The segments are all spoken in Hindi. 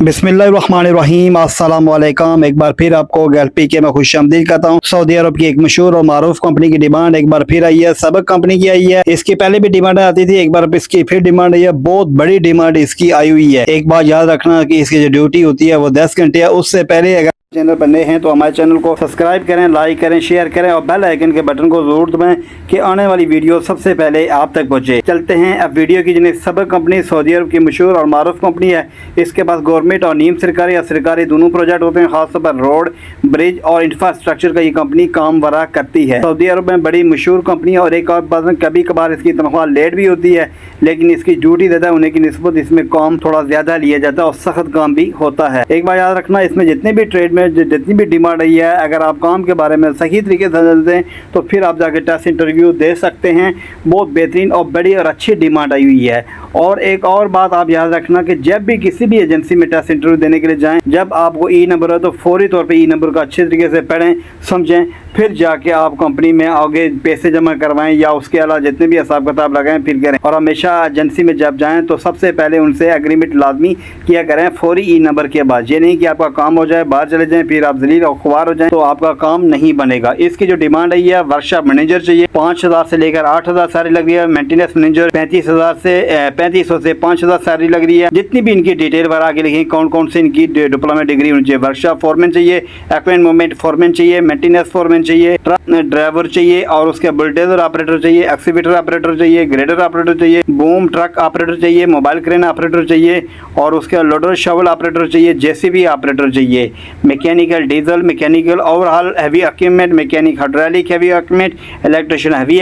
बिस्मिल्लाहिर्रहमानिर्रहीम, अस्सलाम वालेकुम। एक बार फिर आपको गैलपी के मैं खुशामदीद कहता हूँ। सऊदी अरब की एक मशहूर और मारूफ कंपनी की डिमांड एक बार फिर आई है। सबक कंपनी की आई है। इसके पहले भी डिमांड आती थी, एक बार इसकी फिर डिमांड आई है। बहुत बड़ी डिमांड इसकी आई हुई है। एक बात याद रखना कि इसकी जो ड्यूटी होती है वो 10 घंटे है। उससे पहले अगर चैनल पर नए हैं तो हमारे चैनल को सब्सक्राइब करें, लाइक करें, शेयर करें और बेल आइकन के बटन को जरूर दबाएं कि आने वाली वीडियो सबसे पहले आप तक पहुंचे। चलते हैं अब वीडियो की। जिन्हें सबक कंपनी सऊदी अरब की मशहूर और मारूफ कंपनी है। इसके पास गवर्नमेंट और नीम सरकारी या सरकारी दोनों प्रोजेक्ट होते हैं। खासतौर पर रोड, ब्रिज और इंफ्रास्ट्रक्चर का ये कंपनी काम वरा करती है। सऊदी अरब में बड़ी मशहूर कंपनी है और एक और बात, कभी कभार इसकी तनख्वाह लेट भी होती है, लेकिन इसकी ड्यूटी ज़्यादा होने की निस्बत इसमें काम थोड़ा ज़्यादा लिया जाता है और सख्त काम भी होता है। एक बार याद रखना, इसमें जितने भी ट्रेड में जितनी भी डिमांड आई है, अगर आप काम के बारे में सही तरीके से समझते हैं तो फिर आप जाके टेस्ट इंटरव्यू दे सकते हैं। बहुत बेहतरीन और बड़ी और अच्छी डिमांड आई हुई है। और एक और बात आप याद रखना कि जब भी किसी भी एजेंसी में टेस्ट इंटरव्यू देने के लिए जाएं, जब आपको ई नंबर है तो फौरी तौर पे ई नंबर का अच्छे तरीके से पढ़ें, समझें, फिर जाके आप कंपनी में आगे पैसे जमा करवाएं या उसके अलावा जितने भी हिसाब किताब लगाएं फिर करें। और हमेशा एजेंसी में जब जाएं तो सबसे पहले उनसे एग्रीमेंट लाजमी किया करें फौरी ई नंबर के बाद। ये नहीं कि आपका काम हो जाए, बाहर चले जाएं, फिर आप जलील और खुआर हो जाएं तो आपका काम नहीं बनेगा। इसकी जो डिमांड आई है, वर्कशॉप मैनेजर चाहिए, 5000 से लेकर 8000 सैलरी लग रही है। मेंटेनेंस मैनेजर 3500 से 5000 सैलरी लग रही है। जितनी भी इनकी डिटेल भर आगे लिखी, कौन कौन से इनकी डिप्लोमा डिग्री होनी चाहिए। वर्कशॉप फोरमैन चाहिए, इक्विपमेंट मूवमेंट फोरमैन चाहिए, मेंटेनेंस फोरमैन चाहिए, ड्राइवर चाहिए और उसके बुलडोजर ऑपरेटर चाहिए, एक्सीवेटर ऑपरेटर चाहिए, ग्रेडर ऑपरेटर चाहिए, बूम ट्रक ऑपरेटर चाहिए, मोबाइल क्रेन ऑपरेटर चाहिए और उसके लोडर शवल ऑपरेटर चाहिए, जेसीबी ऑपरेटर चाहिए, mechanical diesel, mechanical overall heavy equipment, mechanic hydraulic heavy equipment, electrician heavy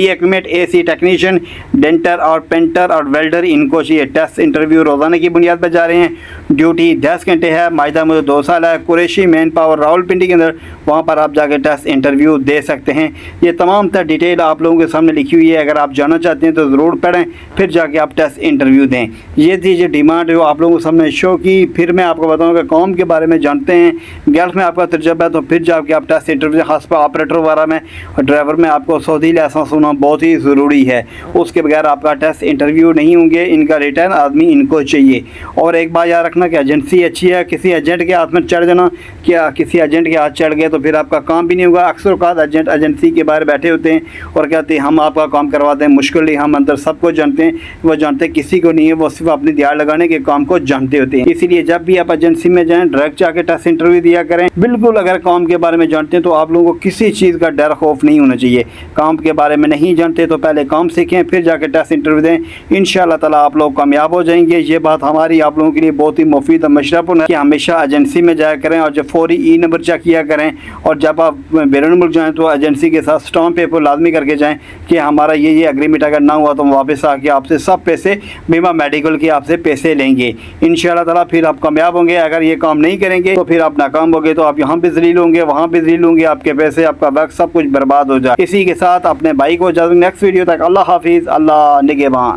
equipment, AC technician, denter और पेंटर और वेल्डर इनको चाहिए। टेस्ट इंटरव्यू रोजाना की बुनियाद पर जा रहे हैं। ड्यूटी 10 घंटे है। मायदा मुझे 2 साल है। कुरैशी मैन पावर रावलपिंडी के अंदर, वहाँ पर आप जाकर टेस्ट इंटरव्यू दे सकते हैं। ये तमाम तर डिटेल आप लोगों के सामने लिखी हुई है। अगर आप जाना चाहते हैं तो ज़रूर पढ़ें, फिर जाके आप टेस्ट इंटरव्यू दें। ये थी जो डिमांड जो आप लोगों के सामने शो की। फिर मैं आपको बताऊँगा काम के बारे में जानते हैं। गल्फ में आपका तजुर्बा है तो फिर जाके आप टेस्ट इंटरव्यू, खास पर ऑपरेटर वगैरह में और ड्राइवर में आपको सऊदी लाइसेंस होना बहुत ही ज़रूरी है। उसके बगैर आपका टेस्ट इंटरव्यू नहीं होंगे। इनका रिटर्न आदमी इनको चाहिए। और एक बात याद रखना कि एजेंसी अच्छी है। किसी एजेंट के हाथ में चढ़ जाना, क्या किसी एजेंट के हाथ चढ़ गए तो फिर आपका काम भी नहीं होगा। अक्सर औक़ात एजेंट एजेंसी के बाहर बैठे होते हैं और कहते हैं हम आपका काम करवाते हैं। मुश्किल नहीं, हम अंदर सबको जानते हैं। वो जानते किसी को नहीं है, वो सिर्फ अपनी दिहाड़ लगाने के काम को जानते होते हैं। इसीलिए जब भी आप एजेंसी में जाएँ, डायरेक्ट जाके टेस्ट इंटरव्यू दिया करें। बिल्कुल अगर काम के बारे में जानते हैं तो आप लोगों को किसी चीज़ का डर खौफ नहीं होना चाहिए। काम के बारे में नहीं जानते तो पहले काम सीखें, फिर जाके टेस्ट इंटरव्यू दें। इंशाअल्लाह ताला आप लोग कामयाब हो जाएंगे। ये बात हमारी आप लोगों के लिए बहुत ही मुफीद और मशरफ़ है कि हमेशा एजेंसी में जाया करें और जब फौरी ई नंबर चेक किया करें। और जब आप बैरून मुल्क जाएँ तो एजेंसी के साथ स्टाम्प पेपर लाजमी करके जाएँ कि हमारा ये एग्रीमेंट अगर ना हुआ तो हम वापस आके आपसे सब पैसे, बीमा मेडिकल के आपसे पैसे लेंगे। इंशाअल्लाह ताला फिर आप कामयाब होंगे। अगर ये काम नहीं करेंगे तो फिर आप नाकाम होंगे, तो आप यहाँ भी जलील होंगे, वहाँ भी जलील होंगे, आपके पैसे, आपका वक्त, सब कुछ बर्बाद हो जाए। इसी के साथ अपने भाई को इजाज़त। नेक्स्ट वीडियो तक अल्लाह हाफिज़, अल्लाह निगहबान।